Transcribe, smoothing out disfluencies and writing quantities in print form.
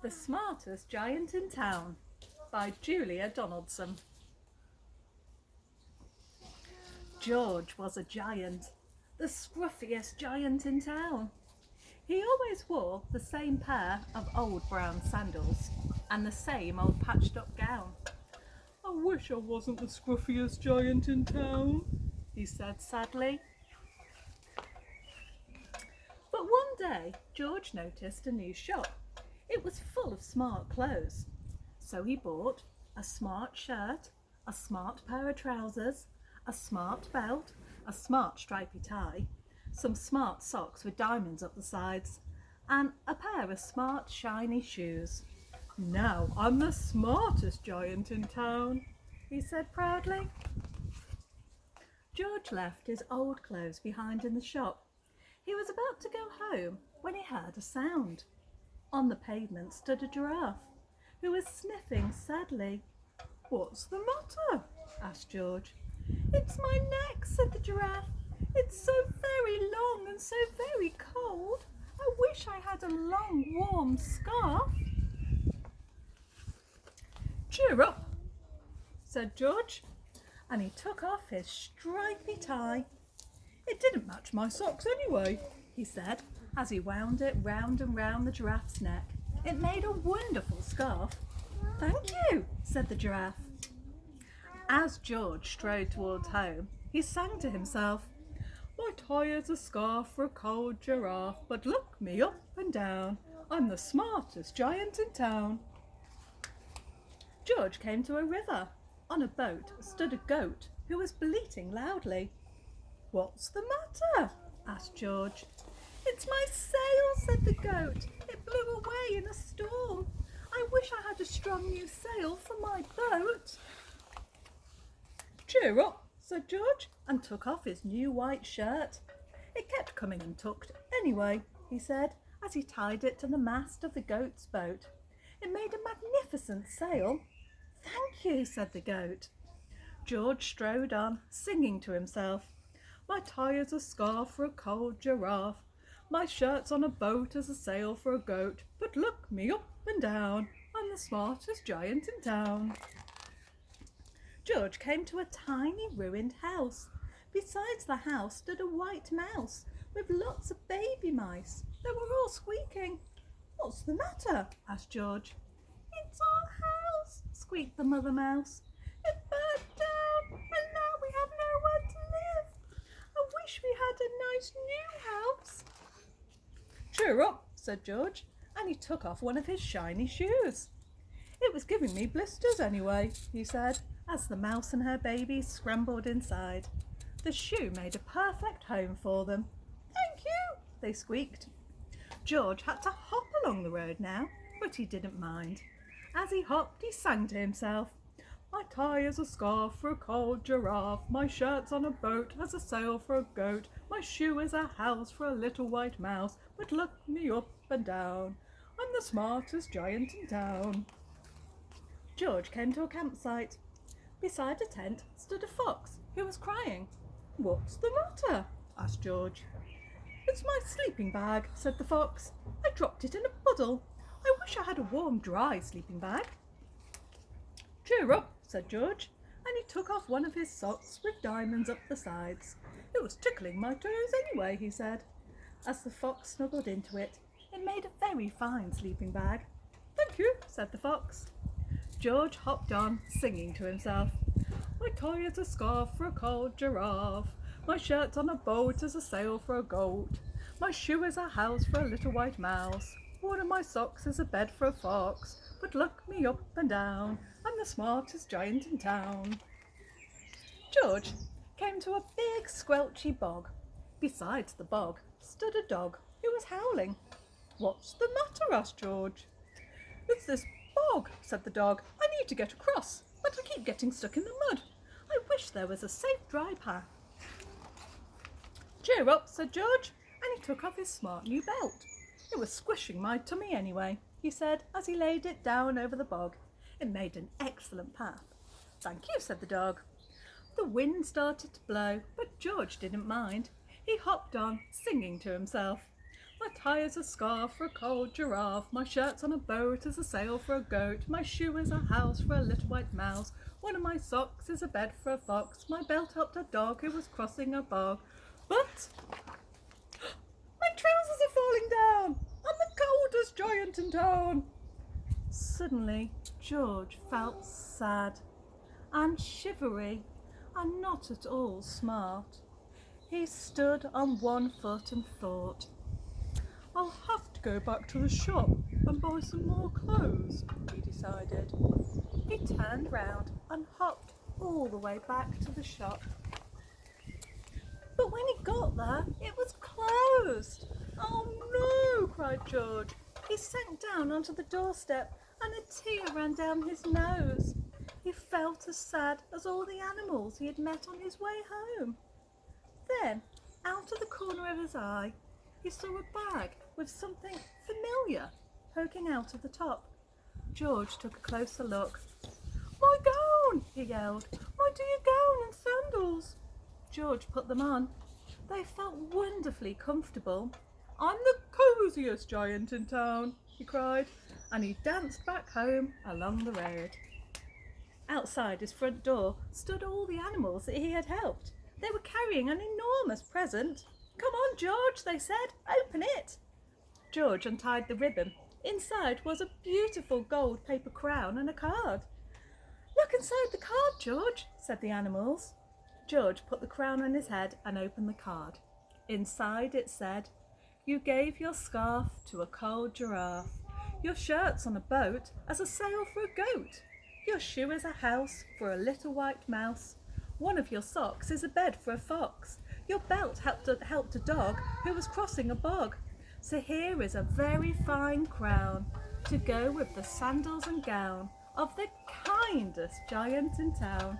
The Smartest Giant in Town by Julia Donaldson. George was a giant, the scruffiest giant in town. He always wore the same pair of old brown sandals and the same old patched up gown. "I wish I wasn't the scruffiest giant in town," he said sadly. But one day George noticed a new shop. It was full of smart clothes. So he bought a smart shirt, a smart pair of trousers, a smart belt, a smart stripy tie, some smart socks with diamonds up the sides, and a pair of smart shiny shoes. "Now I'm the smartest giant in town," he said proudly. George left his old clothes behind in the shop. He was about to go home when he heard a sound. On the pavement stood a giraffe, who was sniffing sadly. "What's the matter?" asked George. "It's my neck," said the giraffe. "It's so very long and so very cold. I wish I had a long warm scarf." "Cheer up," said George, and he took off his stripy tie. "It didn't match my socks anyway," he said, as he wound it round and round the giraffe's neck. It made a wonderful scarf. "Thank you," said the giraffe. As George strode towards home, he sang to himself, "My tie is a scarf for a cold giraffe, but look me up and down, I'm the smartest giant in town." George came to a river. On a boat stood a goat who was bleating loudly. "What's the matter?" asked George. "It's my sail," said the goat. "It blew away in a storm. I wish I had a strong new sail for my boat." "Cheer up," said George, and took off his new white shirt. "It kept coming untucked anyway," he said, as he tied it to the mast of the goat's boat. "It made a magnificent sail." "Thank you," said the goat. George strode on, singing to himself, "My tie is a scarf for a cold giraffe. My shirt's on a boat as a sail for a goat. But look me up and down, I'm the smartest giant in town." George came to a tiny ruined house. Besides the house stood a white mouse with lots of baby mice. They were all squeaking. "What's the matter?" asked George. "It's our house," squeaked the mother mouse. "It burnt down and now we have nowhere to live. I wish we had a nice new house." "Cheer up," said George, and he took off one of his shiny shoes. "It was giving me blisters anyway," he said, as the mouse and her babies scrambled inside. The shoe made a perfect home for them. "Thank you," they squeaked. George had to hop along the road now, but he didn't mind. As he hopped, he sang to himself, "My tie is a scarf for a cold giraffe. My shirt's on a boat as a sail for a goat. My shoe is a house for a little white mouse. But look me up and down, I'm the smartest giant in town." George came to a campsite. Beside a tent stood a fox who was crying. "What's the matter?" asked George. "It's my sleeping bag," said the fox. "I dropped it in a puddle. I wish I had a warm, dry sleeping bag." "Cheer up," said George, and he took off one of his socks with diamonds up the sides. "It was tickling my toes anyway," he said. As the fox snuggled into it, it made a very fine sleeping bag. "Thank you," said the fox. George hopped on, singing to himself, "My tie is a scarf for a cold giraffe. My shirt's on a boat as a sail for a goat. My shoe is a house for a little white mouse. One of my socks is a bed for a fox. But look me up and down, I'm the smartest giant in town." George came to a big squelchy bog. Besides the bog stood a dog who was howling. "What's the matter?" asked George. "It's this bog," said the dog. "I need to get across, but I keep getting stuck in the mud. I wish there was a safe dry path." "Cheer up," said George, and he took off his smart new belt. "It was squishing my tummy anyway," he said, as he laid it down over the bog. It made an excellent path. "Thank you," said the dog. The wind started to blow, but George didn't mind. He hopped on, singing to himself, My tie is a scarf for a cold giraffe. My shirt's on a boat as a sail for a goat. My shoe is a house for a little white mouse. One of my socks is a bed for a fox. My belt helped a dog who was crossing a bog. But my trousers are falling down. I'm the coldest giant in town. Suddenly, George felt sad and shivery and not at all smart. He stood on one foot and thought, I'll have to go back to the shop and buy some more clothes, he decided. He turned round and hopped all the way back to the shop. But when he got there, it was closed. Oh no, cried George. He sank down onto the doorstep and a tear ran down his nose. He felt as sad as all the animals he had met on his way home. Then, out of the corner of his eye, he saw a bag with something familiar poking out of the top. George took a closer look. My gown, he yelled. My dear gown and sandals. George put them on. They felt wonderfully comfortable. I'm the cosiest giant in town, he cried, and he danced back home along the road. Outside his front door stood all the animals that he had helped. They were carrying an enormous present. Come on, George, they said. Open it. George untied the ribbon. Inside was a beautiful gold paper crown and a card. Look inside the card, George, said the animals. George put the crown on his head and opened the card. Inside it said, You gave your scarf to a cold giraffe. Your shirt's on a boat as a sail for a goat. Your shoe is a house for a little white mouse. One of your socks is a bed for a fox. Your belt helped a dog who was crossing a bog. So here is a very fine crown to go with the sandals and gown of the kindest giant in town.